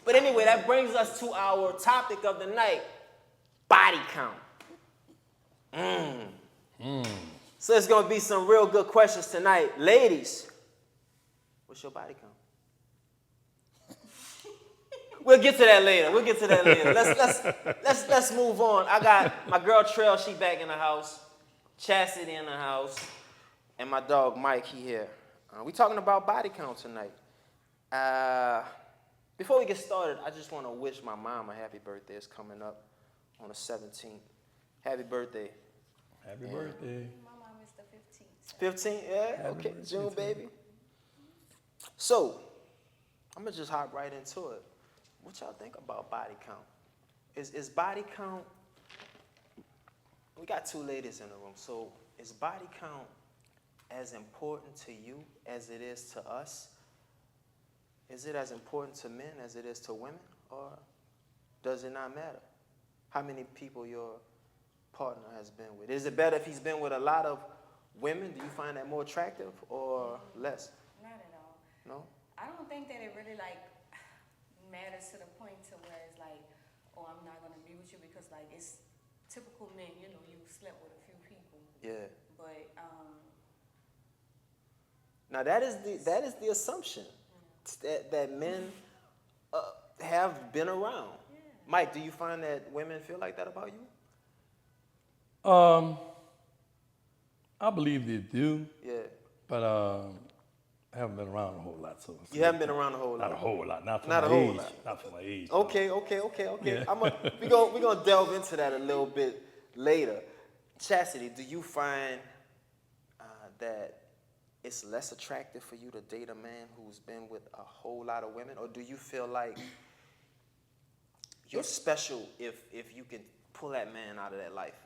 But anyway, that brings us to our topic of the night, body count. So it's going to be some real good questions tonight. Ladies, what's your body count? We'll get to that later. Let's move on. I got my girl Trail, she back in the house. Chastity in the house. And my dog Mike, he here. We talking about body count tonight. Before we get started, I just want to wish my mom a happy birthday. It's coming up on the 17th. Happy birthday. Happy birthday. My mom is the 15th. 15? Yeah? Happy Okay. birthday, June, too. baby. So, I'm going to just hop right into it. What y'all think about body count? Is body count, we got two ladies in the room, so is body count as important to you as it is to us? Is it as important to men as it is to women, or does it not matter how many people your partner has been with? Is it better if he's been with a lot of women? Do you find that more attractive or less? Not at all. No? I don't think that it really like matters to the point to where it's like, oh, I'm not gonna be with you because like it's typical men, you know, you slept with a few people. Yeah. But Now that is the assumption that men have been around. yeah. Mike, do you find that women feel like that about you? I believe they do, Yeah. but I haven't been around a whole lot, so You haven't been around a whole lot. not a whole lot, not for Not my a whole age, lot. not for my age. Okay. Yeah. We're gonna delve into that a little bit later. Chastity, do you find that it's less attractive for you to date a man who's been with a whole lot of women, or do you feel like you're special if you can pull that man out of that life?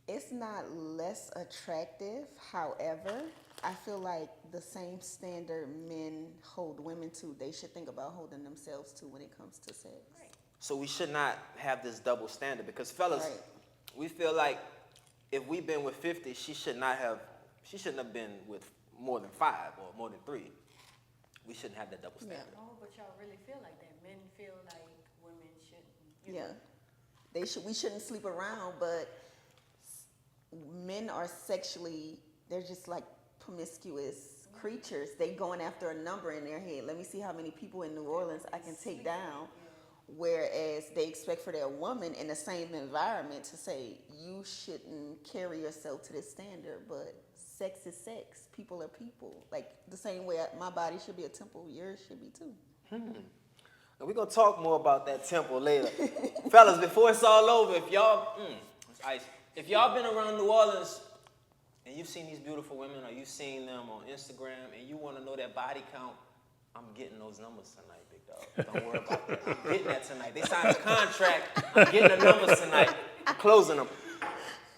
It's not less attractive. However, I feel like the same standard men hold women to, they should think about holding themselves to when it comes to sex. Right. So we should not have this double standard because, fellas, Right. we feel like if we've been with 50, she shouldn't have been with more than 5 or more than 3. We shouldn't have that double standard. No, but y'all really feel like that. Men feel like women shouldn't. You Yeah. know. We shouldn't sleep around, but men are sexually, they're just like promiscuous creatures. They going after a number in their head. Let me see how many people in New Orleans I can take down. Whereas they expect for their woman in the same environment to say, you shouldn't carry yourself to this standard, but sex is sex. People are people. Like the same way my body should be a temple, yours should be too. And we're going to talk more about that temple later. Fellas, before it's all over, if y'all been around New Orleans and you've seen these beautiful women or you've seen them on Instagram and you want to know their body count, I'm getting those numbers tonight, big dog. Don't worry about that. I'm getting that tonight. They signed a contract. I'm getting the numbers tonight. I'm closing them.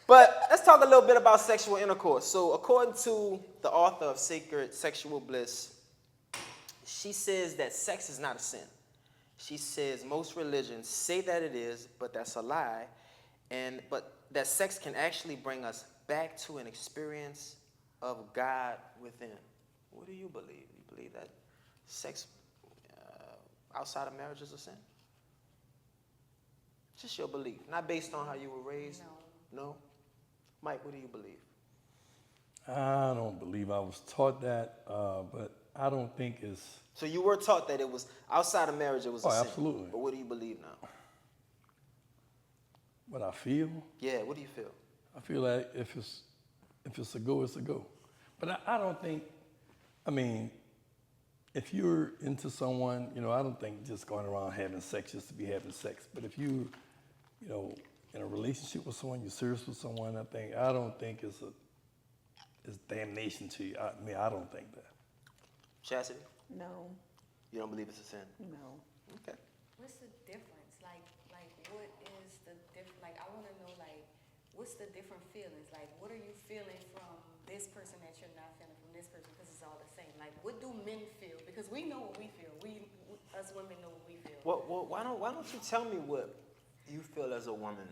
But let's talk a little bit about sexual intercourse. So according to the author of Sacred Sexual Bliss, she says that sex is not a sin. She says most religions say that it is, but that's a lie. But that sex can actually bring us back to an experience of God within. What do you believe? You believe that sex outside of marriage is a sin? Just your belief, not based on how you were raised. No? Mike, what do you believe? I don't believe I was taught that, but I don't think it's. So you were taught that it was outside of marriage, it was a sin. Absolutely. But what do you believe now? What I feel. Yeah, what do you feel? I feel like if it's a go, it's a go. But I don't think. I mean, if you're into someone, I don't think just going around having sex just to be having sex. But if you in a relationship with someone, you're serious with someone, I don't think it's damnation to you. I don't think that. Chastity? No, You don't believe it's a sin? no. Okay. What's the difference? Like what is the difference? Like I want to know like what's the different feelings? Like what are you feeling from this person that you're not feeling from this person because it's all the same? Like what do men feel? Because we know what we feel. Us women know what we feel. Well, why don't you tell me what you feel as a woman?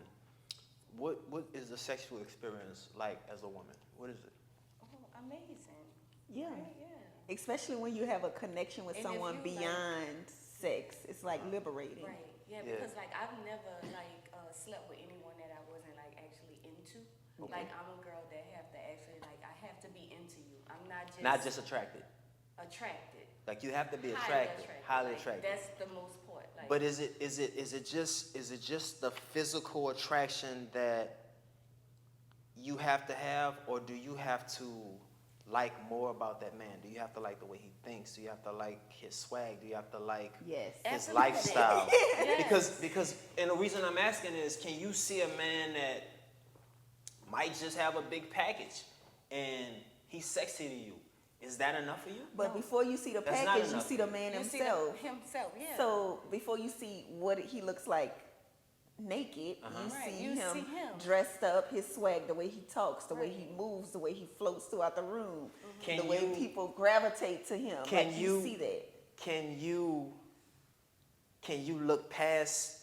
What is the sexual experience like as a woman? What is it? Oh, amazing. Yeah. Right, yeah. Especially when you have a connection with And if someone you, like- beyond sex. It's like liberating. Right. Yeah, Yeah. because like I've never like slept with anyone that I wasn't like actually into. Like I'm a girl that have to actually like I have to be into you. I'm Not just attracted. attracted. Like you have to be Highly attracted. Highly Like, attracted. that's the most part. Like, But is it just the physical attraction that you have to have, or do you have to like more about that man? Do you have to like the way he thinks? Do you have to like his swag? Do you have to like Yes. his Absolutely. lifestyle? Yes. Because and the reason I'm asking is, can you see a man that might just have a big package and he's sexy to you? Is that enough for you? But before you see the That's not package, you enough. see the man you see himself. himself, yeah. So before you see what he looks like naked, you Right, see you him see him. dressed up, his swag, the way he talks, the way he moves, the way he floats throughout the room, Can the way you- people gravitate to him. Can like you see that? Can you look past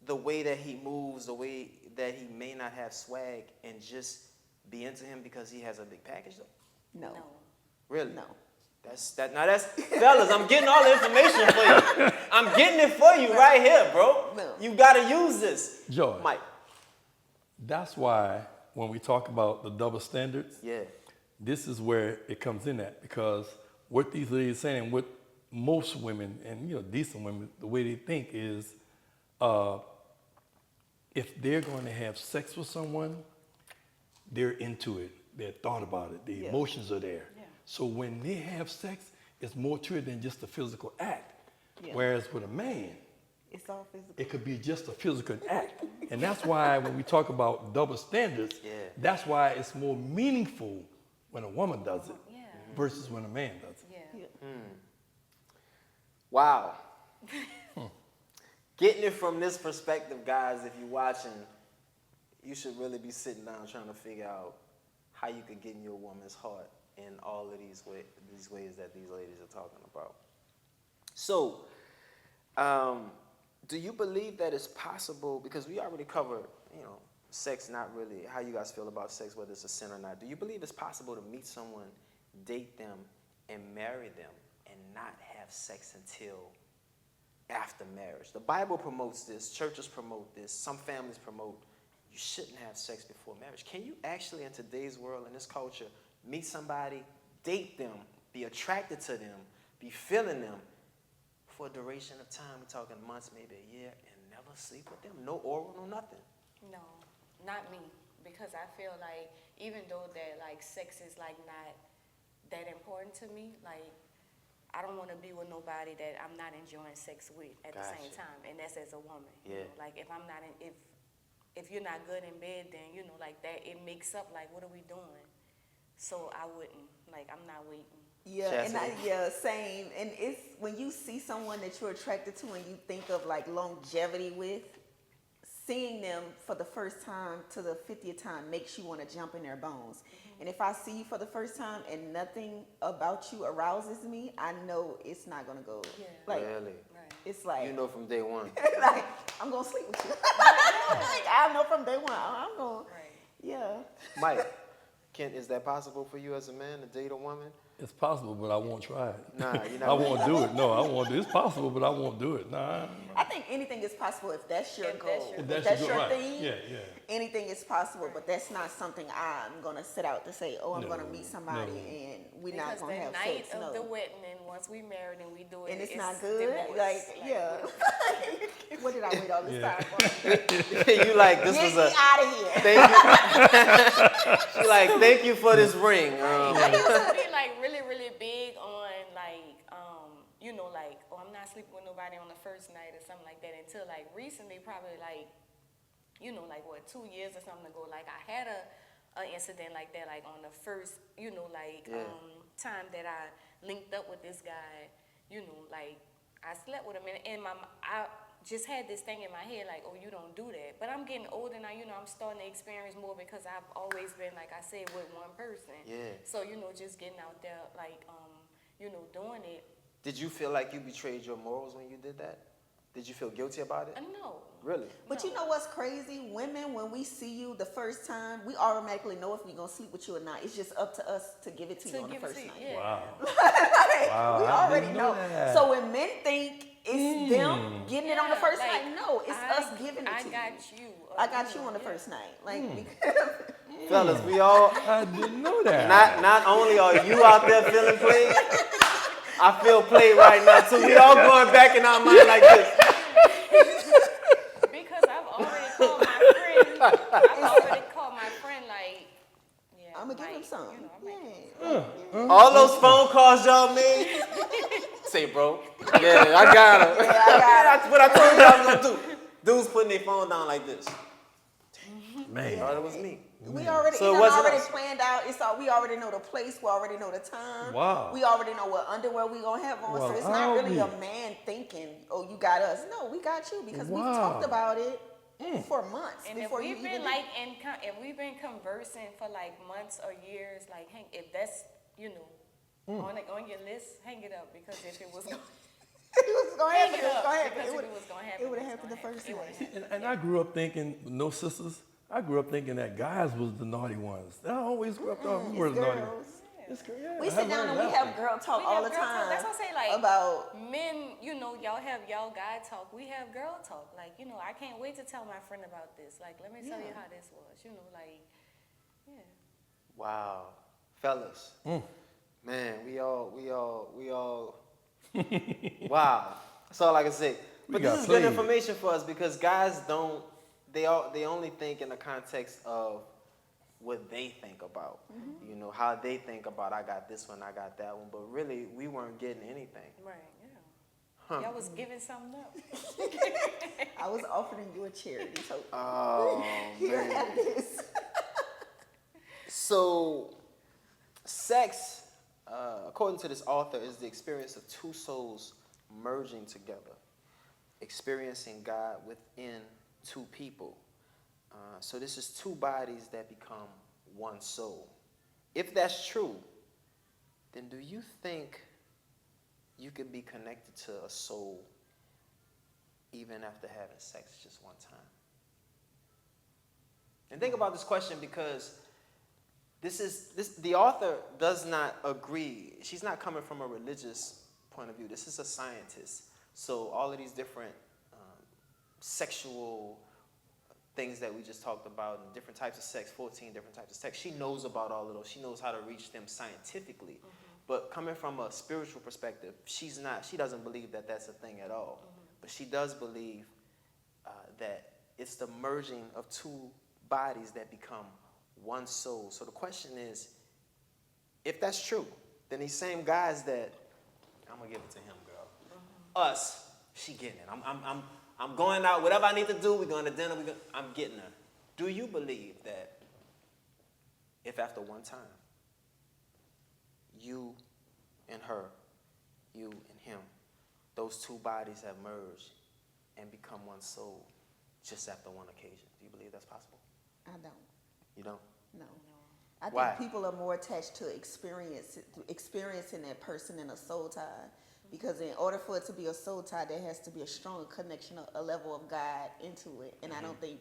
the way that he moves, the way that he may not have swag, and just be into him because he has a big package though? No. Really? No. That's fellas, I'm getting all the information for you. I'm getting it for you right here, bro. No. You gotta use this. Joy. Mike. That's why when we talk about the double standards, Yeah. this is where it comes in at, because what these ladies saying, what most women and decent women, the way they think is, if they're going to have sex with someone, they're into it. They're thought about it. The emotions are there. Yeah. So when they have sex, it's more to it than just a physical act. Yeah. Whereas with a man, It's all physical. it could be just a physical act. And that's why when we talk about double standards, that's why it's more meaningful when a woman does it Yeah. versus when a man does it. Yeah. Wow. Getting it from this perspective, guys, if you're watching, you should really be sitting down trying to figure out how you could get in your woman's heart in all of these ways that these ladies are talking about. So, do you believe that it's possible, because we already covered, sex, not really, how you guys feel about sex, whether it's a sin or not. Do you believe it's possible to meet someone, date them, and marry them, and not have sex until after marriage? The Bible promotes this, churches promote this, some families promote you shouldn't have sex before marriage. Can you actually, in today's world, in this culture, meet somebody, date them, be attracted to them, be feeling them for a duration of time? We're talking months, maybe a year, and never sleep with them? No oral, no nothing. No, not me. Because I feel like even though that like sex is like not that important to me, like I don't want to be with nobody that I'm not enjoying sex with at the same Gotcha. time, and that's as a woman. Yeah. Like if I'm not if you're not good in bed, then like that it makes up like what are we doing? So I wouldn't, like I'm not waiting. Yeah, Chastity? same. And it's when you see someone that you're attracted to and you think of like longevity with, seeing them for the first time to the 50th time makes you want to jump in their bones. And if I see you for the first time and nothing about you arouses me, I know it's not gonna go. Yeah. Like Really? Right. it's like You know from day one. like I'm gonna sleep with you. Like, I know from day one. I'm going. Right. Yeah. Mike, is that possible for you as a man to date a woman? It's possible, but I won't try it. Nah, you're not I won't do it. No, I won't do it. It's possible, but I won't do it. Nah. I think anything is possible if that's your If goal. that's your If goal. that's your your right. thing. Yeah, yeah. Anything is possible, but that's not something I'm gonna set out to say. Oh, I'm No, gonna meet somebody no. and we're not Because gonna the have night sex. of No. the wedding, and once we married and we do it, And it's not good. divorce. Like, yeah. What did I wait all this Yeah. time for? You like, this Get was me out of here. thank you. She like, thank you for this ring. I used to be like really, really big on like, like, oh, I'm not sleeping with nobody on the first night or something like that until like recently, probably like, like what, 2 years or something ago. Like I had a incident like that, like on the first, time that I linked up with this guy, like I slept with him and I just had this thing in my head like, oh, you don't do that. But I'm getting older now, I'm starting to experience more because I've always been, like I said, with one person. Yeah. So, just getting out there, like, doing it. Did you feel like you betrayed your morals when you did that? Did you feel guilty about it? No. Really? But you know what's crazy? Women, when we see you the first time, we automatically know if we're gonna sleep with you or not. It's just up to us to give it to you on the first night. Yeah. Wow. Like, Wow, we I already didn't know. know that. So when men think it's them getting it on the first like, night, no, it's us giving it to I you. got you. I got you on the first night. Like, Fellas, we all, I didn't know that. not only are you out there feeling played, I feel played right now too. We all going back in our mind like this. Because I've already called my friend. Like, yeah. I'm gonna give him like, some. You know, Yeah. All those phone calls y'all made. Say, bro. Yeah, I got him. That's what I told you I was gonna do. Dudes putting their phone down like this. Man. Oh, it was me. We already, So it it wasn't already us. planned out. It's all, we already know the place. We already know the time. Wow. We already know what underwear we gonna have on. Well, so it's not really a Albie. man thinking, "Oh, you got us." No, we got you because we've Wow. talked about it for months and if before you we've even. been like if we've been conversing for like months or years, like if that's on your list, hang it up because if it was. It was gonna Hang happen. it It was up, gonna happen. because It if would it was gonna happen, It would have it was happened the gonna first happen. It night. And I grew up thinking, with no sisters, I grew up thinking that guys was the naughty ones. I always grew up thought we were It's the naughty girls. ones. It's girl, yeah, We I sit down learned and we that have one. girl talk We all have the girl talk. time. That's what I say, like, about Men, y'all have y'all guy talk. We have girl talk. Like, I can't wait to tell my friend about this. Like, let me tell you how this was. Like, yeah. Wow. Fellas. Man, we all. Wow. That's all I can say. But got this is good played. information for us because guys don't, they only think in the context of what they think about. How they think about, I got this one, I got that one. But really, we weren't getting anything. Right, yeah. Y'all was giving something up. I was offering you a charity. So Oh, here, man. have this. So, sex, according to this author, is the experience of two souls merging together, experiencing God within two people. So this is two bodies that become one soul. If that's true, then do you think you could be connected to a soul even after having sex just one time? And think about this question because the author does not agree. She's not coming from a religious point of view. This is a scientist. So all of these different sexual things that we just talked about and different types of sex, 14 different types of sex, she knows about all of those. She knows how to reach them scientifically. But coming from a spiritual perspective, she doesn't believe that that's a thing at all. But she does believe that it's the merging of two bodies that become one soul. So the question is, if that's true, then these same guys that, I'm gonna give it to him, girl. Us, she getting it. I'm going out, whatever I need to do, we're going to dinner, I'm getting her. Do you believe that if after one time, you and her, you and him, those two bodies have merged and become one soul just after one occasion? Do you believe that's possible? I don't. You don't? No. I think Why? people are more attached to experiencing that person in a soul tie. Because in order for it to be a soul tie, there has to be a stronger connection, a level of God into it. And I don't think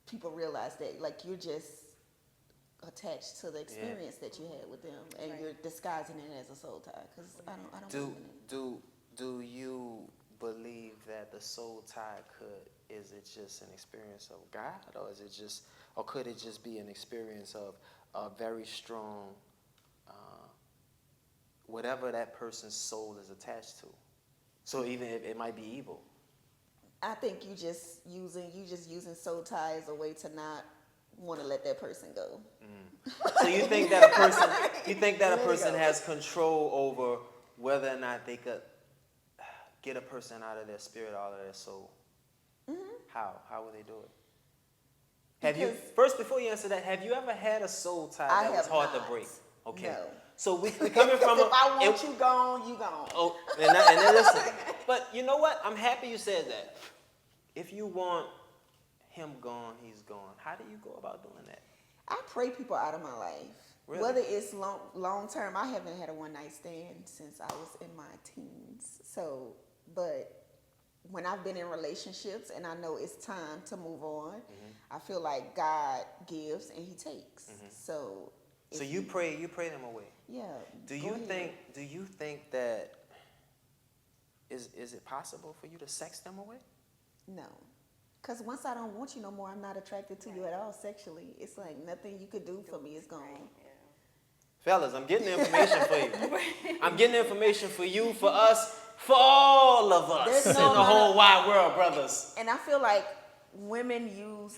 people realize that. Like, you're just attached to the experience that you had with them, and you're disguising it as a soul tie. Because I don't believe in it. Do you believe that the soul tie is it just an experience of God, or could it just be an experience of a very strong, whatever that person's soul is attached to? So even if it might be evil. I think you just using soul tie as a way to not want to let that person go. So you think that a person has control over whether or not they could get a person out of their spirit, out of their soul? How would they do it? First, before you answer that, have you ever had a soul tie that was hard to break? Okay. No. So we coming from if I want you gone, you gone. Oh, and then listen. But you know what? I'm happy you said that. If you want him gone, he's gone. How do you go about doing that? I pray people out of my life. Really? Whether it's long term, I haven't had a one night stand since I was in my teens. So, but when I've been in relationships and I know it's time to move on, I feel like God gives and He takes. So So if you pray them away. yeah. Do go you ahead. think that is it possible for you to sex them away? No. Because once I don't want you no more, I'm not attracted to you at all sexually. It's like nothing you could do for me is gone. Fellas, I'm getting the information for you. I'm getting the information for you, for us, for all of us There's in no the amount whole of- wide world, brothers. And I feel like women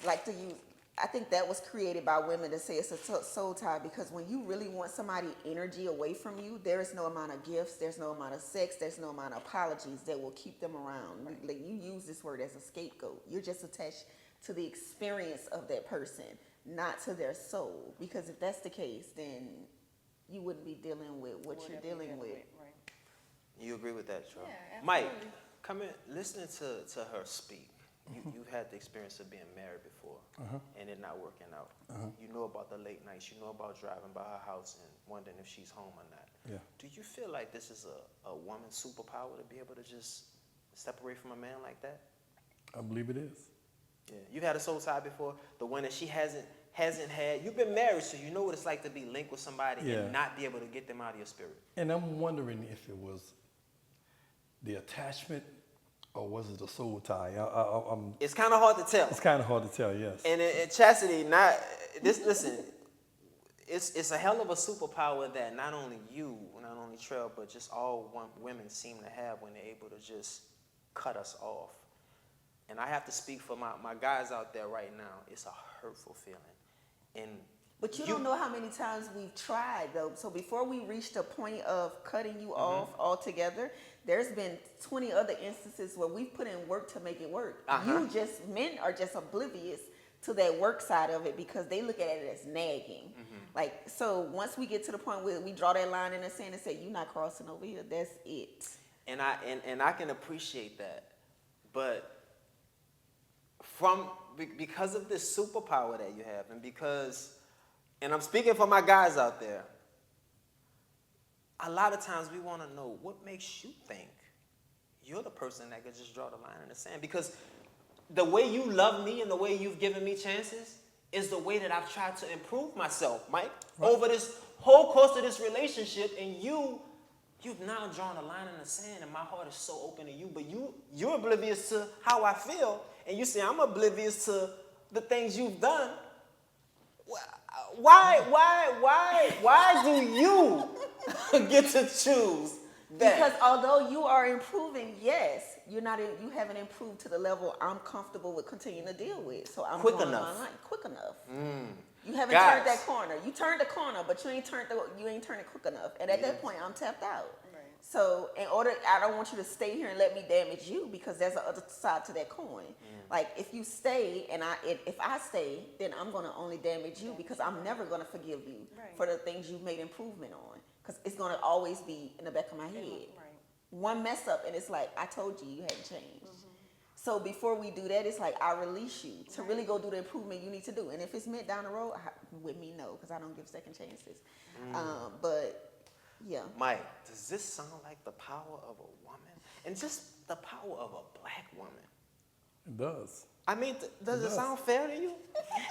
like to use, I think that was created by women to say it's a soul tie, because when you really want somebody energy away from you, there is no amount of gifts, there's no amount of sex, there's no amount of apologies that will keep them around. Like, you use this word as a scapegoat. You're just attached to the experience of that person, not to their soul. Because if that's the case, then you wouldn't be dealing with what you're dealing with. Right. You agree with that, Tro? Yeah, Mike, absolutely. come in. Listening to her speak, you had the experience of being married before and it not working out. You know about the late nights. You know about driving by her house and wondering if she's home or not. Yeah. Do you feel like this is a woman's superpower to be able to just separate from a man like that? I believe it is. Yeah. You've had a soul tie before, the one that she hasn't had. You've been married, so you know what it's like to be linked with somebody Yeah. and not be able to get them out of your spirit. And I'm wondering if it was the attachment or was it the soul tie? It's kind of hard to tell. It's kind of hard to tell, yes. And chastity, listen, it's a hell of a superpower that not only Trell, but just all women seem to have when they're able to just cut us off. And I have to speak for my guys out there right now. It's a hurtful feeling. And But you don't know how many times we've tried, though. So before we reached a point of cutting you off altogether, there's been 20 other instances where we've put in work to make it work. Men are just oblivious to that work side of it because they look at it as nagging. Like, so once we get to the point where we draw that line in the sand and say, you're not crossing over here, that's it. And I can appreciate that. But because of this superpower that you have, and I'm speaking for my guys out there, a lot of times we want to know what makes you think you're the person that could just draw the line in the sand. Because the way you love me and the way you've given me chances is the way that I've tried to improve myself, Mike, over this whole course of this relationship. And you've now drawn a line in the sand, and my heart is so open to you. But you're oblivious to how I feel, and you say I'm oblivious to the things you've done. Why do you get to choose that? Because although you are improving, yes, you haven't improved to the level I'm comfortable with continuing to deal with. So I'm Quick drawing enough. my line. Quick enough. You haven't Guys. turned that corner. You turned the corner, but you ain't turned it quick enough. And at that point, I'm tapped out. Right. So I don't want you to stay here and let me damage you, because there's the other side to that coin. Like, if you stay if I stay, then I'm gonna only damage you, because I'm never gonna forgive you for the things you've made improvement on, because it's gonna always be in the back of my head. Right. One mess up and it's like, I told you hadn't changed. So before we do that, it's like, I release you to really go do the improvement you need to do. And if it's meant down the road, with me, no, because I don't give second chances. But yeah. Mike, does this sound like the power of a woman? And just the power of a black woman? It does. I mean, does it sound fair to you?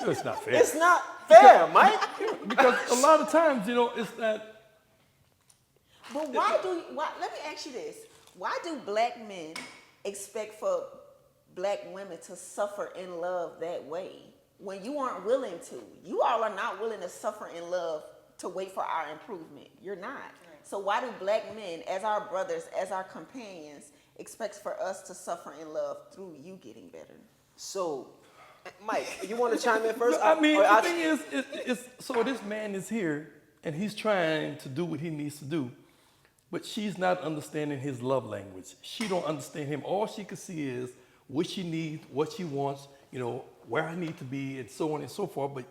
It's not fair. It's not fair, Mike. Because a lot of times, it's that. But let me ask you this. Why do black men expect for black women to suffer in love that way when you aren't willing to? You all are not willing to suffer in love to wait for our improvement. You're not. Right. So why do black men, as our brothers, as our companions, expect for us to suffer in love through you getting better? So, Mike, you want to chime in first? I mean, the thing is, so this man is here and he's trying to do what he needs to do, but she's not understanding his love language. She don't understand him. All she can see is what she needs, what she wants, where I need to be, and so on and so forth. But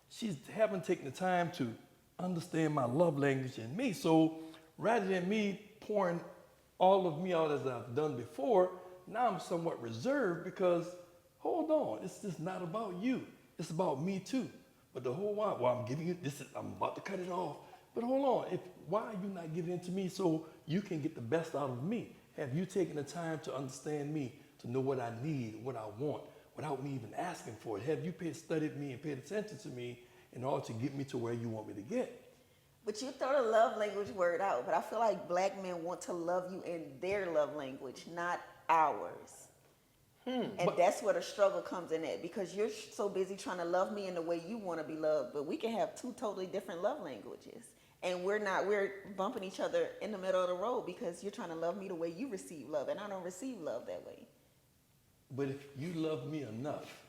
she haven't taken the time to understand my love language and me. So rather than me pouring all of me out as I've done before, now I'm somewhat reserved because, hold on, it's just not about you. It's about me too. But the whole while, I'm giving you this, I'm about to cut it off. But hold on, why are you not giving it to me so you can get the best out of me? Have you taken the time to understand me, to know what I need, what I want, without me even asking for it? Have you studied me and paid attention to me in order to get me to where you want me to get? But you throw the love language word out, but I feel like black men want to love you in their love language, not ours. And that's where the struggle comes in at, because you're so busy trying to love me in the way you want to be loved, but we can have two totally different love languages. And we're bumping each other in the middle of the road because you're trying to love me the way you receive love, and I don't receive love that way. But if you love me enough,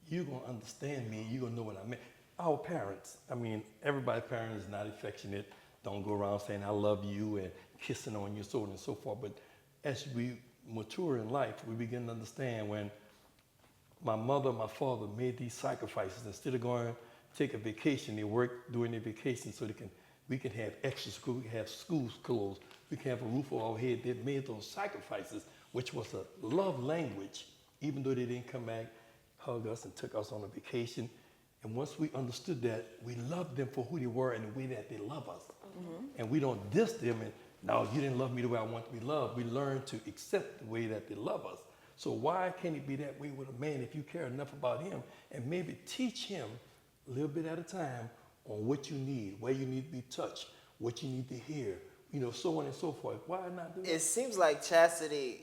you're going to understand me, you're going to know what I meant. Our parents, I mean, everybody's parent is not affectionate, don't go around saying I love you and kissing on you, so on and so forth. But as we mature in life, we begin to understand when my mother and my father made these sacrifices. Instead of going to take a vacation, they worked during their vacation so we can have extra school, we can have schools closed, we can have a roof over our head. They made those sacrifices, which was a love language, even though they didn't come back, hug us and took us on a vacation. And once we understood that, we loved them for who they were and the way that they love us. And we don't diss them and, no, you didn't love me the way I want to be loved. We learn to accept the way that they love us. So why can't it be that way with a man if you care enough about him and maybe teach him a little bit at a time on what you need, where you need to be touched, what you need to hear, so on and so forth. Why not do that? It seems like Chastity,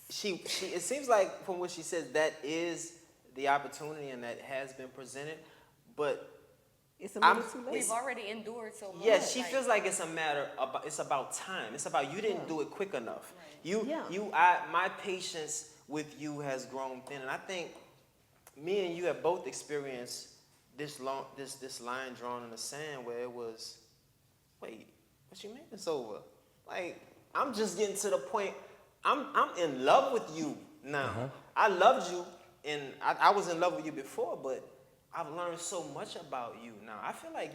it seems like from what she says, that is the opportunity and that has been presented, but It's a little too late. We've already endured so much. yeah, she feels like it's about time. It's about you didn't do it quick enough. Right. My patience with you has grown thin, and I think me and you have both experienced this line drawn in the sand where it was, wait, what you mean it's over? Like, I'm just getting to the point. I'm in love with you now. I loved you, and I was in love with you before, but I've learned so much about you now. I feel like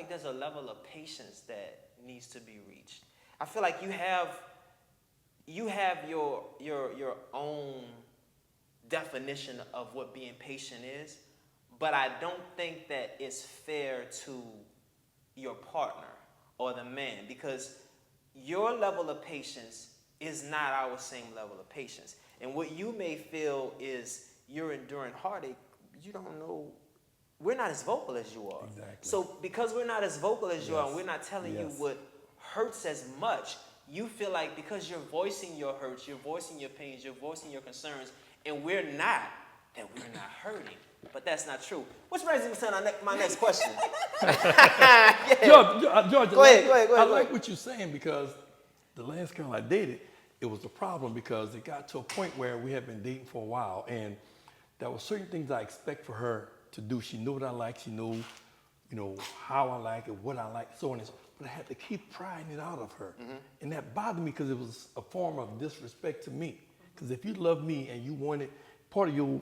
there's a level of patience that needs to be reached. I feel like you have your own definition of what being patient is, but I don't think that it's fair to your partner or the man, because your level of patience is not our same level of patience. And what you may feel is you're enduring heartache, you don't know, we're not as vocal as you are. Exactly. So because we're not as vocal as you are, and we're not telling you Yes. what hurts as much, you feel like because you're voicing your hurts, you're voicing your pains, you're voicing your concerns, and we're not, that we're not hurting. But that's not true. Which brings me to my next question. George, Go ahead. I like what you're saying, because the last girl I dated, it was a problem because it got to a point where we had been dating for a while, and there were certain things I expect for her to do. She knew what I like. She knew, how I like it, what I like, so on and so on. But I had to keep prying it out of her. And that bothered me because it was a form of disrespect to me. Because if you love me and you wanted, part of your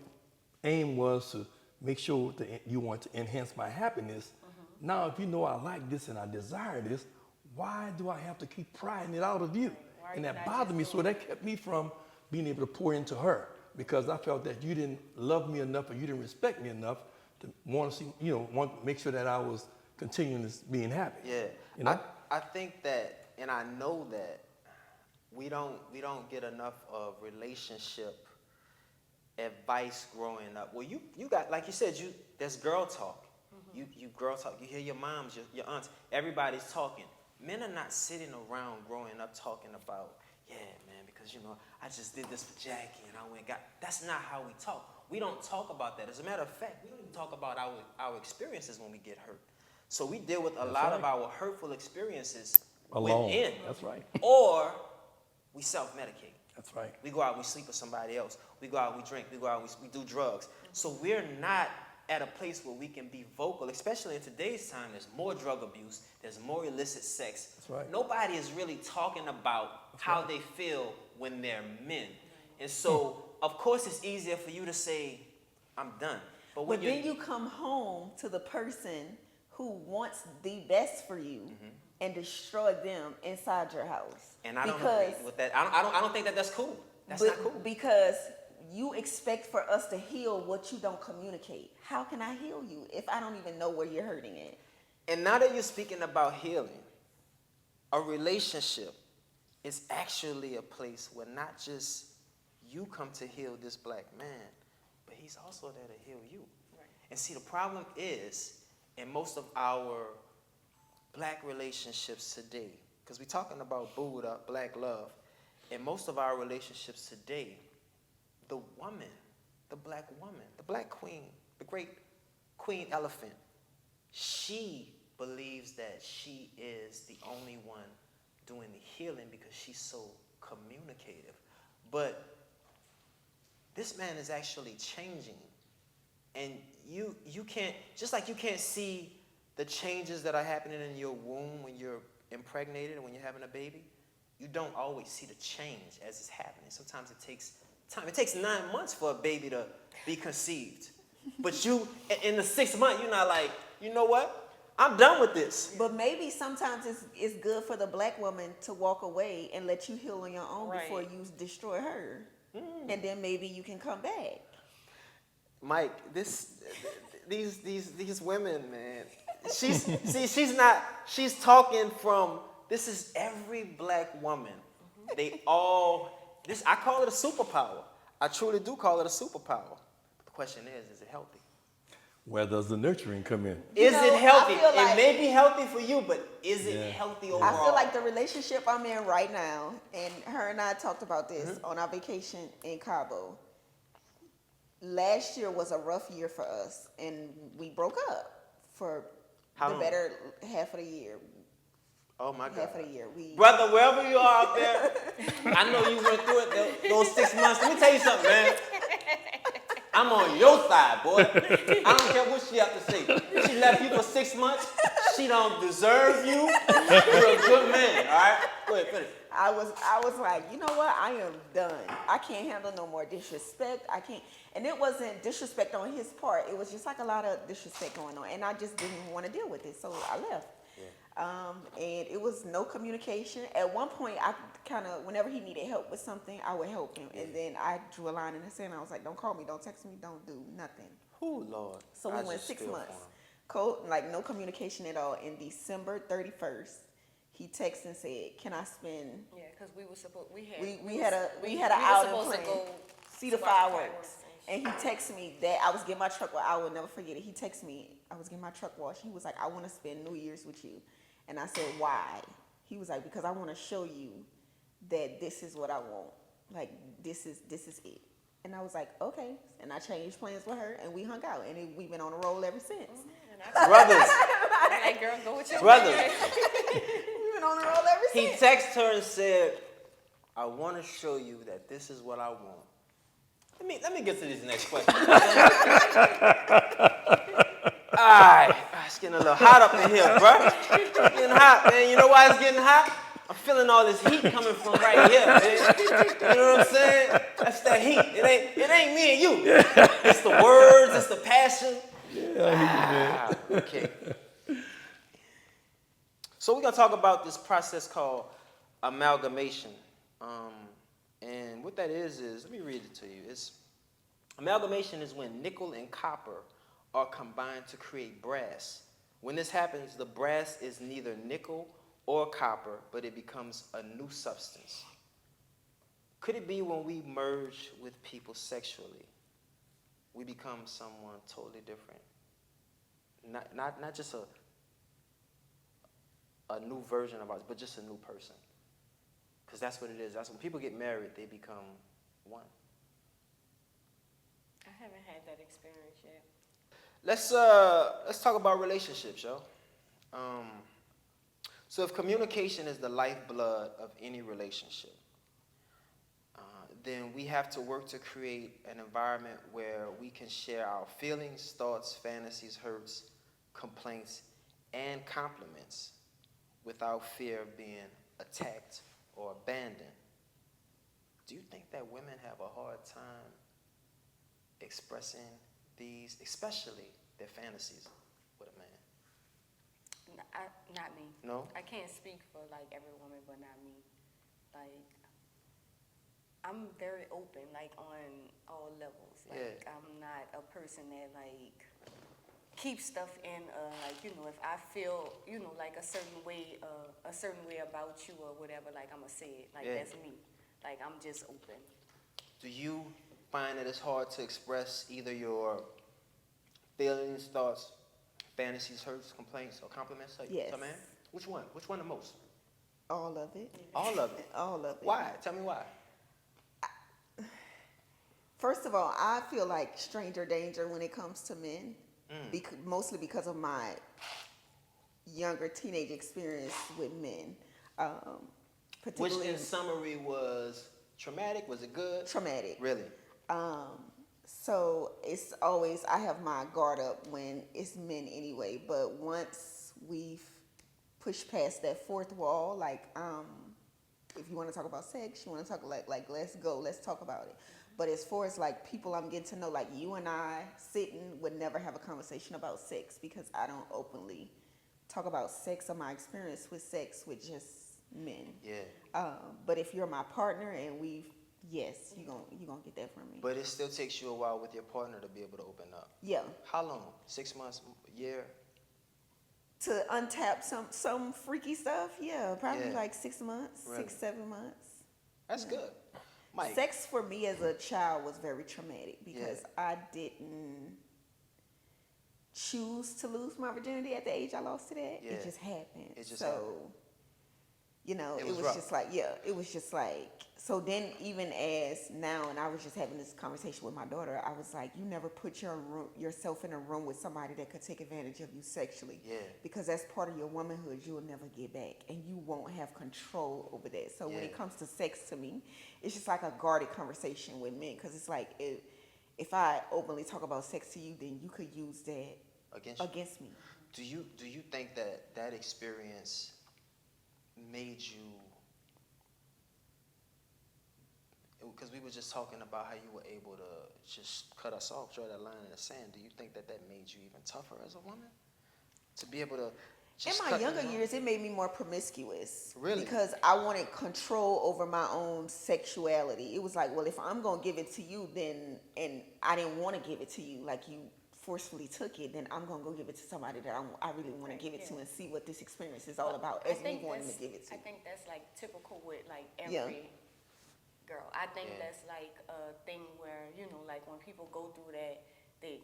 aim was to make sure that you want to enhance my happiness. Now, if you know I like this and I desire this, why do I have to keep prying it out of you? And that bothered me, so that kept me from being able to pour into her, because I felt that you didn't love me enough or you didn't respect me enough to want to see, want to make sure that I was continuing being happy. Yeah, I think that, and I know that we don't get enough of relationship advice growing up. Well, you got, like you said, there's girl talk. You girl talk. You hear your moms, your aunts, everybody's talking. Men are not sitting around growing up talking about, yeah, man, because I just did this for Jackie and I went and got. That's not how we talk. We don't talk about that. As a matter of fact, we don't even talk about our experiences when we get hurt. So we deal with a lot of our hurtful experiences Alone. within. That's right. Or we self-medicate. That's right. We go out, we sleep with somebody else. We go out, we drink. We go out, we do drugs. So we're not at a place where we can be vocal, especially in today's time. There's more drug abuse. There's more illicit sex. That's right. Nobody is really talking about how they feel when they're men. And so, of course, it's easier for you to say, I'm done. But then you come home to the person who wants the best for you and destroy them inside your house. And I don't agree with that. I don't think that that's cool. That's not cool. Because you expect for us to heal what you don't communicate. How can I heal you if I don't even know where you're hurting at? And now that you're speaking about healing, a relationship is actually a place where not just you come to heal this black man, but he's also there to heal you. Right. And see, the problem is, in most of our black relationships today, because we're talking about Buddha, black love, in most of our relationships today, the woman, the black woman, the black queen, the great queen elephant, she believes that she is the only one doing the healing because she's so communicative. But this man is actually changing. And you can't, just like you can't see the changes that are happening in your womb when you're impregnated and when you're having a baby, you don't always see the change as it's happening. Sometimes it takes time. It takes 9 months for a baby to be conceived. But you, in the 6th month, you're not like, you know what? I'm done with this. But maybe sometimes it's good for the black woman to walk away and let you heal on your own before Right. you destroy her. And then maybe you can come back. Mike, these women, man. She's talking from, this is every black woman. They all, I call it a superpower. I truly do call it a superpower. But the question is it healthy? Where does the nurturing come in? Is it healthy? I feel like- It may be healthy for you, but is it healthy overall? I feel like the relationship I'm in right now, and her and I talked about this on our vacation in Cabo. Last year was a rough year for us, and we broke up for How the long? better half of the year. Oh my God. Half of the year. Brother, wherever you are out there, I know you went through it those 6 months. Let me tell you something, man. I'm on your side, boy. I don't care what she have to say. She left you for 6 months. She don't deserve you. You're a good man, all right? Go ahead, finish. I was like, you know what? I am done. I can't handle no more disrespect. I can't. And it wasn't disrespect on his part. It was just like a lot of disrespect going on. And I just didn't want to deal with it. So I left. And it was no communication. At one point, I kind of, whenever he needed help with something, I would help him. And then I drew a line in the sand. I was like, don't call me, don't text me, don't do nothing. Oh, Lord. So we went 6 months. Like no communication at all. In December 31st, he texted and said, "Can I spend?" Yeah, because we were supposed, we We had an we outing were supposed plan. to go See the to our fireworks. And he texted me that I was getting my truck washed. I will never forget it. He texted me, I was getting my truck washed. He was like, "I want to spend New Year's with you." And I said, "Why?" He was like, "Because I want to show you that this is what I want. Like, this is it." And I was like, "Okay." And I changed plans with her, and we hung out. And we've been on a roll ever since. Brothers. I'm like, girl, go with your Brothers. We've been on a roll ever He since. texted her and said, "I want to show you that this is what I want." Let me get to this next question. All right. It's getting a little hot up in here, bro. It's getting hot, man. You know why it's getting hot? I'm feeling all this heat coming from right here, man. You know what I'm saying? That's that heat. It ain't me and you. It's the words, it's the passion. Okay. So we're going to talk about this process called amalgamation. And what that is, let me read it to you. Amalgamation is when nickel and copper are combined to create brass. When this happens, the brass is neither nickel or copper, but it becomes a new substance. Could it be when we merge with people sexually, we become someone totally different? Not just a new version of us, but just a new person. Because that's what it is. That's when people get married, they become one. I haven't had that experience yet. Let's talk about relationships, yo. So if communication is the lifeblood of any relationship, then we have to work to create an environment where we can share our feelings, thoughts, fantasies, hurts, complaints, and compliments without fear of being attacked or abandoned. Do you think that women have a hard time expressing these, especially their fantasies with a man? Not me. No? I can't speak for like every woman, but not me. Like, I'm very open, like on all levels. Like, I'm not a person that like keeps stuff in. Like, you know, if I feel, you know, like a certain way about you or whatever, like I'ma say it. Like that's me. Like I'm just open. Do you find that it's hard to express either your feelings, thoughts, fantasies, hurts, complaints, or compliments to Yes. a man? Which one? Which one the most? All of it. All of it. All of it. Why? Tell me why. First of all, I feel like stranger danger when it comes to men, mostly because of my younger teenage experience with men. Which Particularly in summary was traumatic? Was it good? traumatic. Really? So it's always, I have my guard up when it's men anyway, but once we've pushed past that fourth wall, like, if you want to talk about sex, you want to talk like let's go, let's talk about it. But as far as like people I'm getting to know, like you and I sitting would never have a conversation about sex because I don't openly talk about sex or my experience with sex with just men. Yeah. But if you're my partner and yes, you're gonna get that from me. But it still takes you a while with your partner to be able to open up. Yeah. How long? 6 months? A year? To untap some freaky stuff, yeah, probably Yeah. like 6 months, Really? 6-7 months. That's good. Mike. Sex for me as a child was very traumatic because Yeah. I didn't choose to lose my virginity at the age I lost it at. Yeah. It just happened. It just so, happened. you know, It it was was rough. just like, yeah, it was just like, so then even as now, and I was just having this conversation with my daughter, I was like, you never put yourself in a room with somebody that could take advantage of you sexually. Yeah. Because that's part of your womanhood you will never get back. And you won't have control over that. So when it Yeah. comes to sex to me, it's just like a guarded conversation with men. Because it's like, if I openly talk about sex to you, then you could use that Against you. me. Do you think that experience made you? Because we were just talking about how you were able to just cut us off, draw that line in the sand. Do you think that made you even tougher as a woman? To be able to just In my cut younger them off? years, it made me more promiscuous. Really? Because I wanted control over my own sexuality. It was like, well, if I'm going to give it to you, then, and I didn't want to give it to you, like you forcefully took it, then I'm going to go give it to somebody that I really want to give it to and see what this experience is all about as me wanting to give it to. I think that's like typical with like Yeah. every girl. I think Yeah. that's like a thing where, you know, like when people go through that,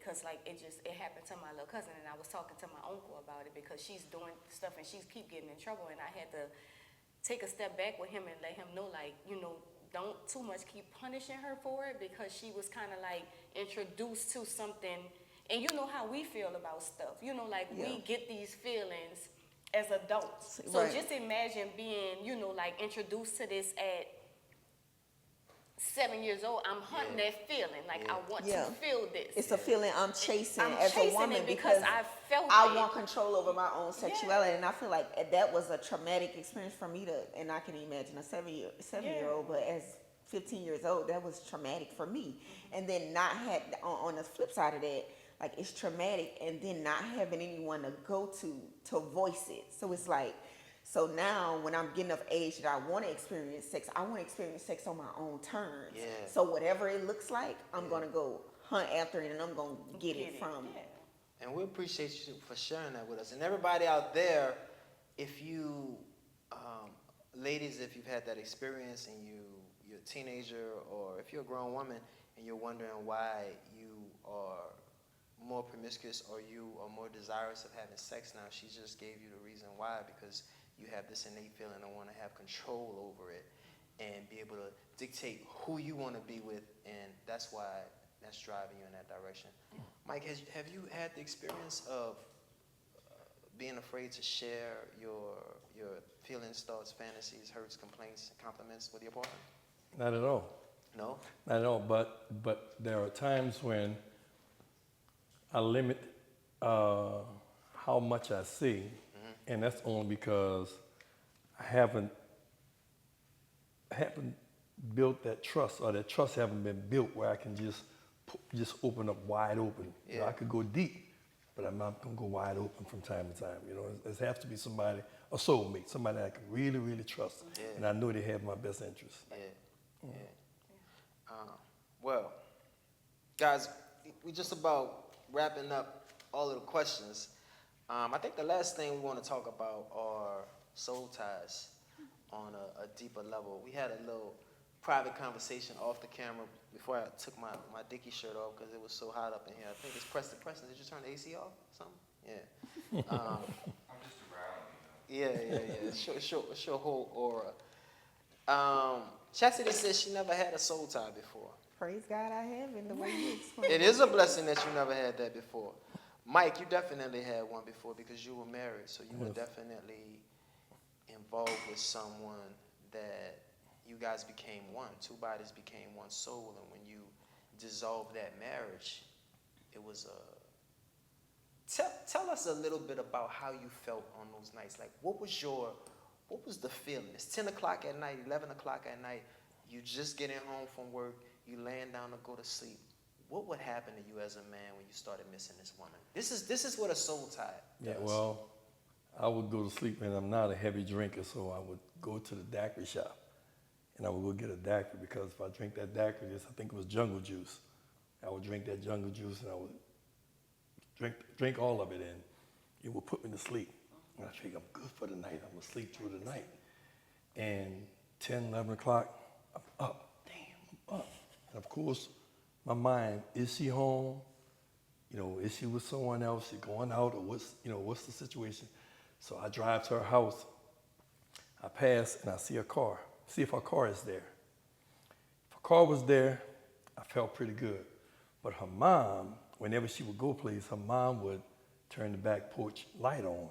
cause like it happened to my little cousin, and I was talking to my uncle about it because she's doing stuff and she's keep getting in trouble, and I had to take a step back with him and let him know, like, you know, don't too much keep punishing her for it, because she was kind of like introduced to something. And you know how we feel about stuff. You know, like we get these feelings as adults. So Right. just imagine being, you know, like introduced to this at 7 years old. I'm hunting that feeling. Like I want Yeah. to feel this. It's a feeling I'm chasing I'm as chasing a woman it because I felt I it. want control over my own sexuality, and I feel like that was a traumatic experience for me to. And I can imagine a seven-year-old, but as 15 years old, that was traumatic for me. And then not had on the flip side of that, like it's traumatic, and then not having anyone to go to voice it. So it's like. So now, when I'm getting of age that I want to experience sex, I want to experience sex on my own terms. Yeah. So whatever it looks like, I'm going to go hunt after it, and I'm going to get it from. Yeah. And we appreciate you for sharing that with us. And everybody out there, if you, ladies, if you've had that experience and you're a teenager, or if you're a grown woman and you're wondering why you are more promiscuous or you are more desirous of having sex now, she just gave you the reason why, because you have this innate feeling of want to have control over it and be able to dictate who you want to be with, and that's why that's driving you in that direction. Mike, have you had the experience of being afraid to share your feelings, thoughts, fantasies, hurts, complaints, compliments with your partner? Not at all. No? Not at all. But there are times when I limit how much I see, and that's only because I haven't built that trust, or that trust haven't been built where I can just open up wide open. You know, I could go deep, but I'm not gonna go wide open from time to time. You know, it has to be somebody, a soulmate, somebody that I can really, really trust, and I know they have my best interest. Well, guys, we just about wrapping up all of the questions. I think the last thing we want to talk about are soul ties on a deeper level. We had a little private conversation off the camera before I took my Dickie shirt off because it was so hot up in here. I think it's Preston. Preston, did you turn the AC off? Something? Yeah. I'm just around, you know. Yeah. It's your whole aura. Chastity says she never had a soul tie before. Praise God, I haven't. The way you explain It is a blessing that you never had that before. Mike, you definitely had one before because you were married, so you were definitely involved with someone that you guys became one. Two bodies became one soul, and when you dissolved that marriage, it was a... Tell us a little bit about how you felt on those nights. Like, what was the feeling? It's 10 o'clock at night, 11 o'clock at night. You just getting home from work. You laying down to go to sleep. What would happen to you as a man when you started missing this woman? This is what a soul tie does. Yeah, well, I would go to sleep, and I'm not a heavy drinker, so I would go to the daiquiri shop, and I would go get a daiquiri because if I drink that daiquiri, I think it was jungle juice. I would drink that jungle juice, and I would drink all of it, and it would put me to sleep. And I think I'm good for the night. I'm gonna sleep through the night. And 10, 11 o'clock, I'm up. Damn, I'm up. And of course, my mind, is she home? You know, is she with someone else? She going out, or what's the situation? So I drive to her house. I pass and I see her car. See if her car is there. If her car was there, I felt pretty good. But her mom, whenever she would go place, her mom would turn the back porch light on.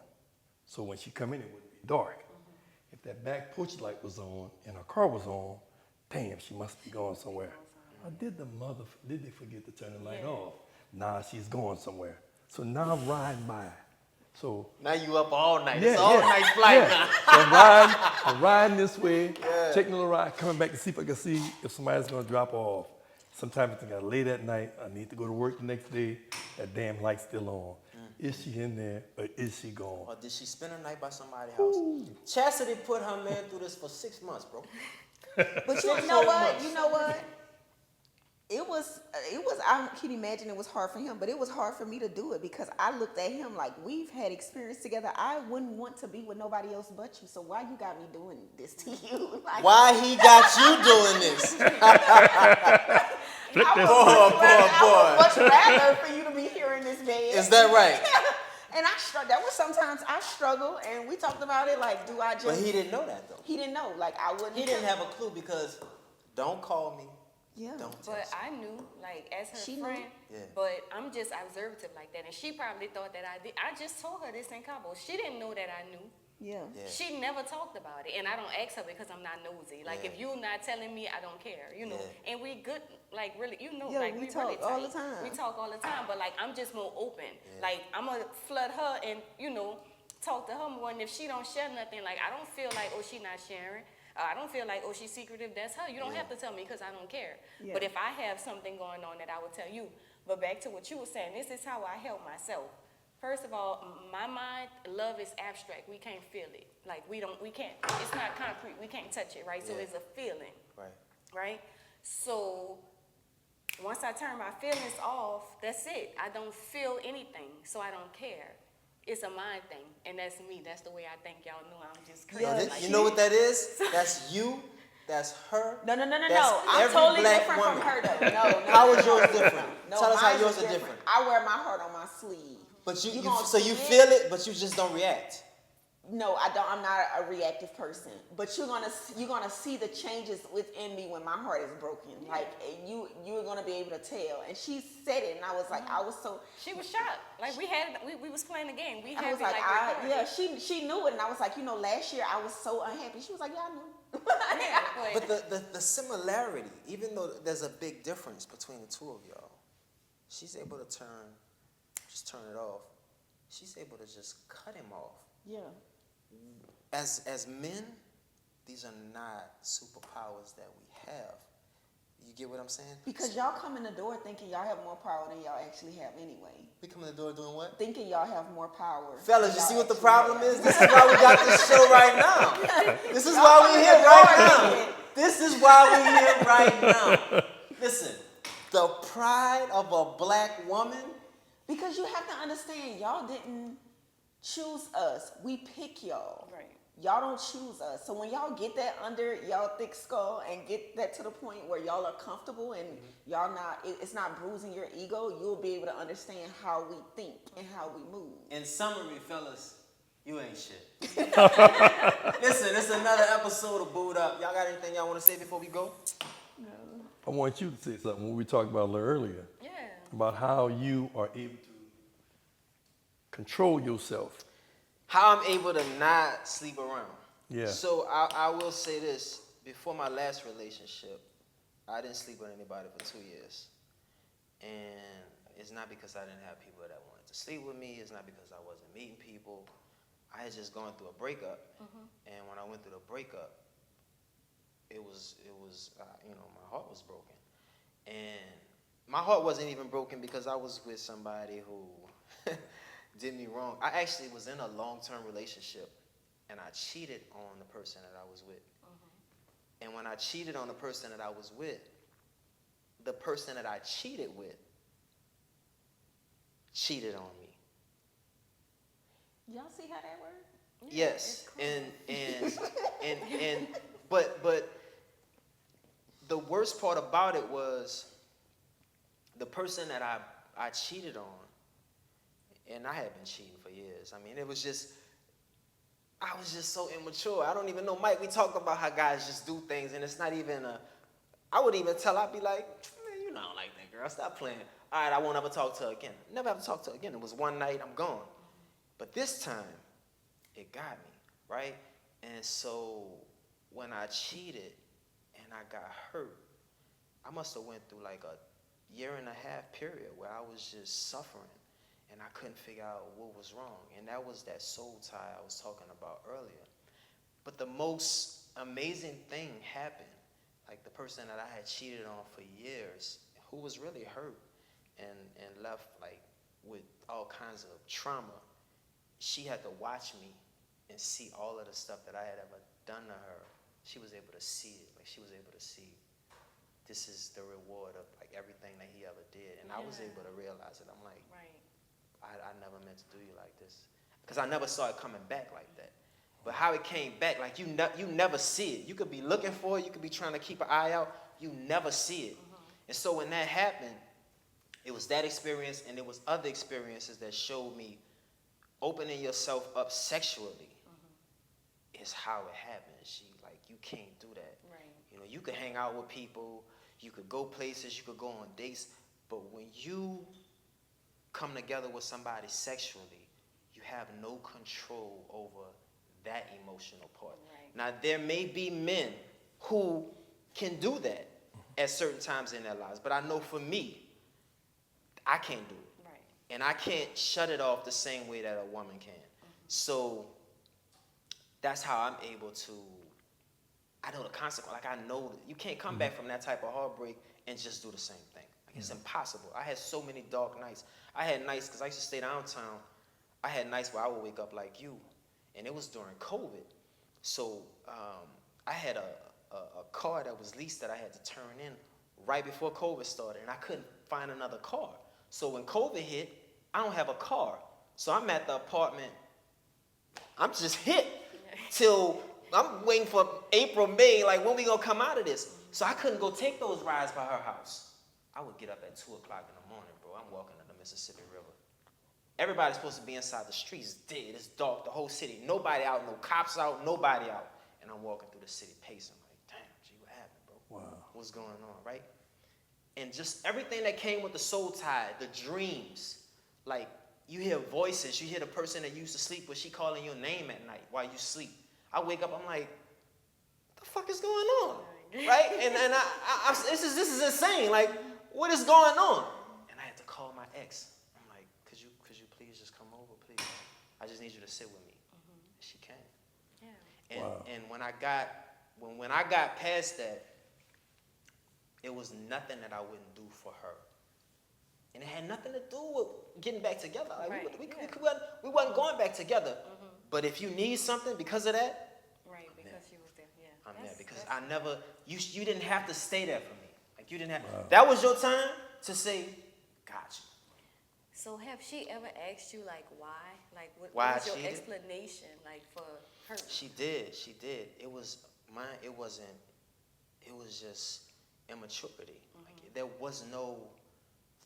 So when she come in, it wouldn't be dark. If that back porch light was on and her car was on, damn, she must be going somewhere. Did they forget to turn the light off? Nah, she's going somewhere. So now I'm riding by. So now you up all night. It's all night flight now. So I'm riding this way, taking a little ride, coming back to see if I can see if somebody's gonna drop off. Sometimes I think I late at night, I need to go to work the next day, that damn light's still on. Is she in there or is she gone? Or did she spend a night by somebody's house? Chastity put her man through this for 6 months, bro. But you know what? It was, I can imagine it was hard for him, but it was hard for me to do it because I looked at him like we've had experience together. I wouldn't want to be with nobody else but you. So why you got me doing this to you? Like, why he got you doing this? I would much rather for you to be here in this bed. Is that right? And that was sometimes I struggle, and we talked about it. Like, do I just? But he didn't know that though. He didn't know. Like, I wouldn't. He didn't have a clue because don't call me. Yeah. Don't But text me. I knew, like, as her She knew. friend, Yeah. but I'm just observative like that. And she probably thought that I did. I just told her this in Cabo. She didn't know that I knew. Yeah. Yeah. She never talked about it. And I don't ask her because I'm not nosy. Like, Yeah. if you're not telling me, I don't care, you know. Yeah. And we good, like, really, you know, Yeah, like, we we talk really all tight. the time. We talk all the time. But, like, I'm just more open. Yeah. Like, I'm going to flood her and, you know, talk to her more. And if she don't share nothing, like, I don't feel like, oh, she not sharing. I don't feel like, oh, she's secretive. That's her. You don't have to tell me because I don't care. Yeah. But if I have something going on that I will tell you. But back to what you were saying, this is how I help myself. First of all, my mind, love is abstract. We can't feel it. Like, we can't, it's not concrete. We can't touch it, right? So Yeah. it's a feeling, Right. right? So once I turn my feelings off, that's it. I don't feel anything, so I don't care. It's a mind thing, and that's me. That's the way I think. Y'all know I'm just crazy. Yeah, like You know what that is? That's you. That's her. No. That's I'm every totally black different woman. from her though. No. How is yours different? No, Tell us how mine yours is are different. I wear my heart on my sleeve. But you gonna so you see feel it, but you just don't react. No, I don't. I'm not a reactive person. But you're gonna see the changes within me when my heart is broken. Like you're gonna be able to tell. And she said it, and I was like, I was so. She was shocked. Like we was playing the game. We had I was it like, recorded. she knew it, and I was like, last year I was so unhappy. She was like, yeah, I knew. Yeah, But the similarity, even though there's a big difference between the two of y'all, she's able to turn it off. She's able to just cut him off. Yeah. As men, these are not superpowers that we have. You get what I'm saying? Because y'all come in the door thinking y'all have more power than y'all actually have anyway. We come in the door doing what? Thinking y'all have more power. Fellas, than you see y'all what the actually problem have. is? This is why we got this show right now. This is Y'all why come we're in here the right door now. thinking- This is why we're here right now. Listen, the pride of a black woman. Because you have to understand, y'all didn't choose us. We pick y'all. Right. y'all don't choose us. So when y'all get that under y'all thick skull and get that to the point where y'all are comfortable and y'all not, it's not bruising your ego, you'll be able to understand how we think and how we move. In summary, fellas, you ain't shit. Listen, it's another episode of Booed Up. Y'all got anything y'all want to say before we go? I want you to say something when we talked about a little earlier. Yeah. About how you are able to control yourself. How I'm able to not sleep around. Yeah. So I will say this. Before my last relationship, I didn't sleep with anybody for 2 years. And it's not because I didn't have people that wanted to sleep with me. It's not because I wasn't meeting people. I had just gone through a breakup. And when I went through the breakup, it was my heart was broken. And my heart wasn't even broken because I was with somebody who did me wrong. I actually was in a long-term relationship, and I cheated on the person that I was with. And when I cheated on the person that I was with, the person that I cheated with cheated on me. Y'all see how that works? Yeah, Yes, it's cool. but the worst part about it was the person that I cheated on, and I had been cheating for years. I mean, I was just so immature. I don't even know, Mike, we talked about how guys just do things, and it's not even I would even tell, I'd be like, man, you know I don't like that girl, stop playing. All right, I won't ever talk to her again. Never ever talk to her again. It was one night, I'm gone. But this time, it got me, right? And so when I cheated and I got hurt, I must have went through like a 1.5 year period where I was just suffering and I couldn't figure out what was wrong. And that was that soul tie I was talking about earlier. But the most amazing thing happened. Like the person that I had cheated on for years, who was really hurt and left like with all kinds of trauma, she had to watch me and see all of the stuff that I had ever done to her. She was able to see it. Like she was able to see this is the reward of like everything that he ever did. And I was able to realize it. I'm like, I never meant to do you like this. Because I never saw it coming back like that. But how it came back, like you never see it. You could be looking for it. You could be trying to keep an eye out. You never see it. And so when that happened, it was that experience and there was other experiences that showed me opening yourself up sexually is how it happens. You can't do that. Right. You know, you could hang out with people, you could go places, you could go on dates, but when you come together with somebody sexually, you have no control over that emotional part. Right. Now, there may be men who can do that at certain times in their lives, but I know for me, I can't do it. Right. And I can't shut it off the same way that a woman can. So that's how I'm able to, I know the consequence. Like I know that you can't come back from that type of heartbreak and just do the same thing. Like it's impossible. I had so many dark nights. I had nights, because I used to stay downtown, I had nights where I would wake up like you. And it was during COVID. So I had a car that was leased that I had to turn in right before COVID started. And I couldn't find another car. So when COVID hit, I don't have a car. So I'm at the apartment. I'm just hit till I'm waiting for April, May, like when we gonna come out of this? So I couldn't go take those rides by her house. I would get up at 2 o'clock in the morning, bro. I'm walking to the Mississippi River. Everybody's supposed to be inside the streets. It's dead, it's dark, the whole city. Nobody out, no cops out, nobody out. And I'm walking through the city pacing like, damn, gee, what happened, bro? Wow. What's going on, right? And just everything that came with the soul tie, the dreams, like you hear voices, you hear the person that you used to sleep with, she calling your name at night while you sleep. I wake up, I'm like, what the fuck is going on? Right? And I this is insane. Like, what is going on? And I had to call my ex. I'm like, could you please just come over, please? I just need you to sit with me. And she came. Yeah. And Wow. and when I got past that, it was nothing that I wouldn't do for her. And it had nothing to do with getting back together. Like Right, we wasn't going back together. But if you need something because of that, Right, because she was there. Yeah. I'm there. Because that's- I never, you didn't have to stay there for me. Like you didn't have, Wow. that was your time to say, got you. So have she ever asked you like why? Like Why what was your cheated? explanation like for her? She did. It was mine. It wasn't. It was just immaturity. Like there was no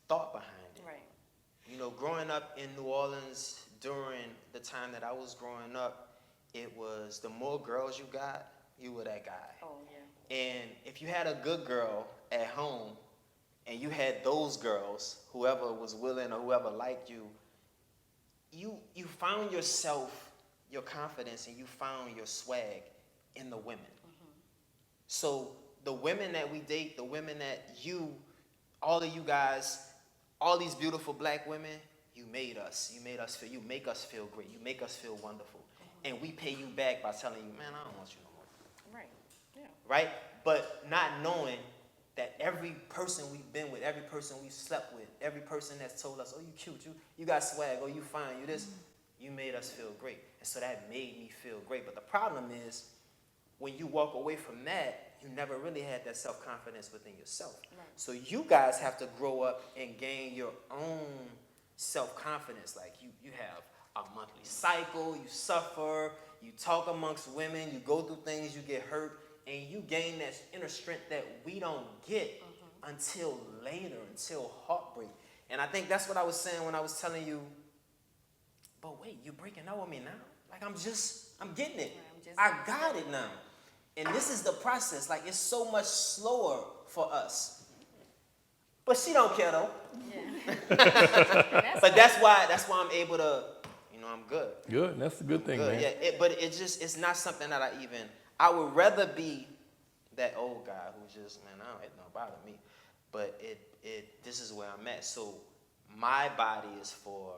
thought behind it. Right. You know, growing up in New Orleans during the time that I was growing up, it was the more girls you got, you were that guy. Oh yeah. And if you had a good girl at home, and you had those girls, whoever was willing or whoever liked you, you found yourself, your confidence, and you found your swag in the women. So the women that we date, the women that all of you guys, all these beautiful black women, you made us. You make us feel great. You make us feel wonderful. And we pay you back by telling you, man, I don't want you no more. Right. Yeah. Right? But not knowing that every person we've been with, every person we've slept with, every person that's told us, oh, you cute, you got swag, oh, you fine, you this, you made us feel great. And so that made me feel great. But the problem is, when you walk away from that, you never really had that self-confidence within yourself. Right. So you guys have to grow up and gain your own self-confidence. Like you have a monthly cycle, you suffer, you talk amongst women, you go through things, you get hurt, and you gain that inner strength that we don't get until later, until heartbreak. And I think that's what I was saying when I was telling you, but wait, you're breaking up with me now? Like I'm getting it. I got it now. And this is the process. Like it's so much slower for us. But she don't care though. Yeah. But that's why I'm able to, I'm good. Good. That's a good thing, Good, man. yeah. But it's not something that I would rather be that old guy who just, man, it don't bother me. But this is where I'm at. So my body is for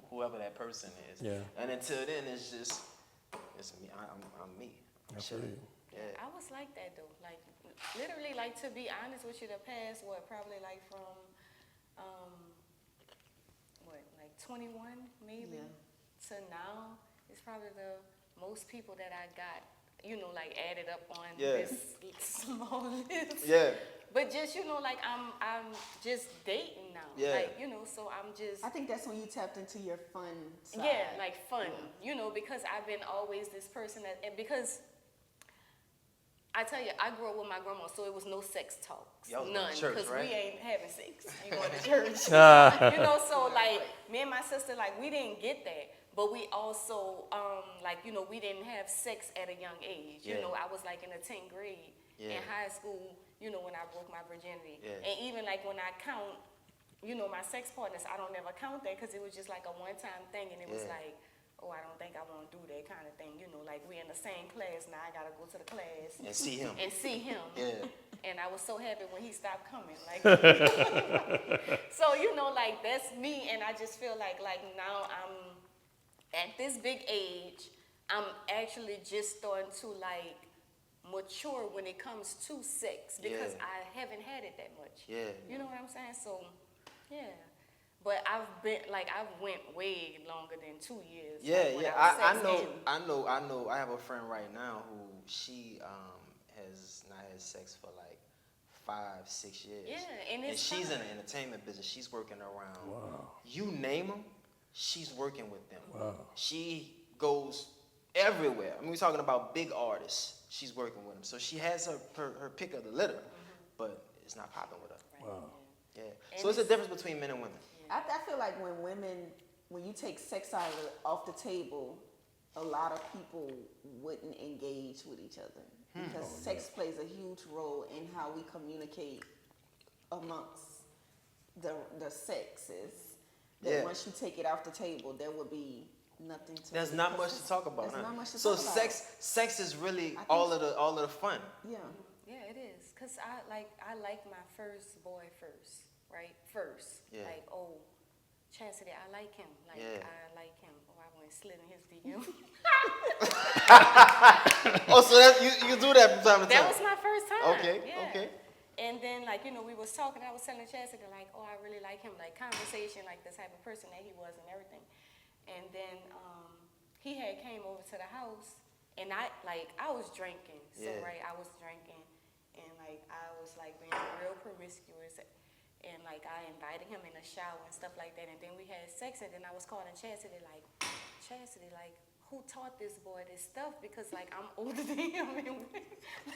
whoever that person is. Yeah. And until then, it's me. I'm me. I'm Absolutely. Yeah. I was like that though. Like literally, like to be honest with you, the past probably like from 21 maybe to now, it's probably the most people that I got, like added up on this small list. Yeah. But just, like I'm just dating now. Yeah. Like, so I'm just. I think that's when you tapped into your fun side. Yeah, like fun, because I've been always this person and because I tell you, I grew up with my grandma, so it was no sex talks, Y'all was going none, to church, because right? we ain't having sex. You going to church, so like me and my sister, like we didn't get that, but we also, we didn't have sex at a young age. Yeah. I was like in the 10th grade in high school, when I broke my virginity, and even like when I count, my sex partners, I don't ever count that because it was just like a one-time thing, and it was like, oh, I don't think I want to do that kind of thing. Like we in the same class now. I gotta go to the class And see him. Yeah. And I was so happy when he stopped coming. Like, so like that's me. And I just feel like now I'm at this big age. I'm actually just starting to like mature when it comes to sex because I haven't had it that much. Yeah. You know what I'm saying? So, yeah. But I've went way longer than 2 years. Yeah, like, yeah. I know. I have a friend right now who she has not had sex for like 5-6 years. Yeah, and she's in the entertainment business. She's working around. Wow. You name them, she's working with them. Wow. She goes everywhere. I mean, we're talking about big artists. She's working with them. So she has her pick of the litter, but it's not popping with her. Wow. Yeah. So it's a difference between men and women. I feel like when you take sex off the table, a lot of people wouldn't engage with each other because sex plays a huge role in how we communicate amongst the sexes. That once you take it off the table, there would be nothing to. There's not much to talk about. There's not much to so talk about. sex is really all of the fun. Yeah. Yeah, it is. Cause I like my first boy first, right? First, like Chastity, I like him. Like I like him. Oh, I went slid in his DM. Oh, so you do that from time to time. That was my first time. Okay. Yeah. Okay. And then we was talking. I was telling Chastity like, oh, I really like him. Like conversation, like the type of person that he was and everything. And then he had came over to the house, and I was drinking. So right, I was drinking, and like I was like being real promiscuous. and like I invited him in the shower and stuff like that, and then we had sex, and then I was calling Chastity like, who taught this boy this stuff? Because like I'm older than him, and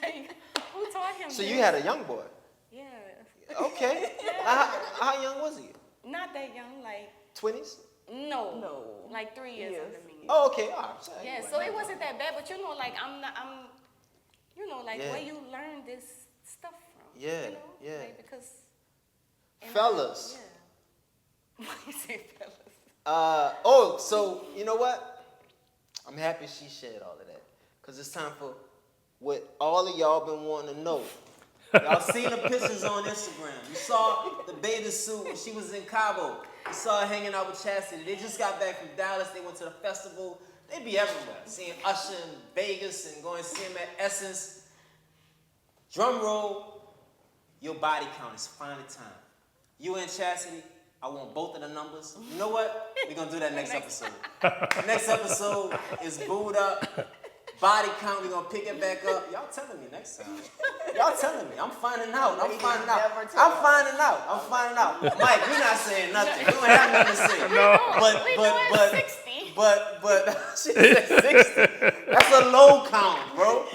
like who taught him? So this? you had a young boy. Yeah. Okay. Yeah. How young was he? Not that young, like 20s? no, like 3 years under me. Oh, okay. All right. Sorry. Yeah, so it wasn't that bad, but you know, like like Yeah. where you learn this stuff from. Yeah, You know? yeah. Like, because. and Fellas. Yeah. Why you say fellas? So you know what? I'm happy she shared all of that. Because it's time for what all of y'all been wanting to know. Y'all seen the pictures on Instagram. You saw the bathing suit when she was in Cabo. You saw her hanging out with Chastity. They just got back from Dallas. They went to the festival. They be everywhere. Seeing Usher in Vegas and going to see him at Essence. Drum roll. Your body count is finally time. You and Chastity, I want both of the numbers. You know what? We're going to do that next episode. Next episode is booed up. Body count, we're going to pick it back up. Y'all telling me next time. Y'all telling me. I'm finding out. I'm finding out. Mike, we're not saying nothing. We don't have nothing to say. No. But 60. But she said 60. That's a low count, bro.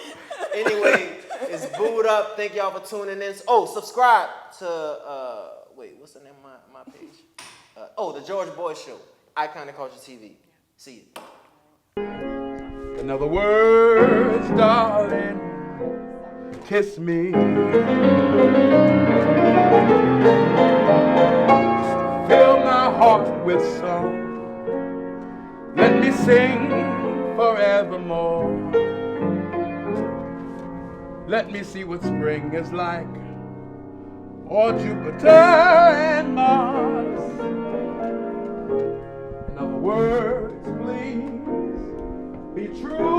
Anyway, it's booed up. Thank y'all for tuning in. Oh, subscribe to, what's the name of my page? The George Boy Show. Iconic Culture TV. See you. In other words, darling, kiss me. Fill my heart with song. Let me sing forevermore. Let me see what spring is like, or Jupiter and Mars. In other words, please be true.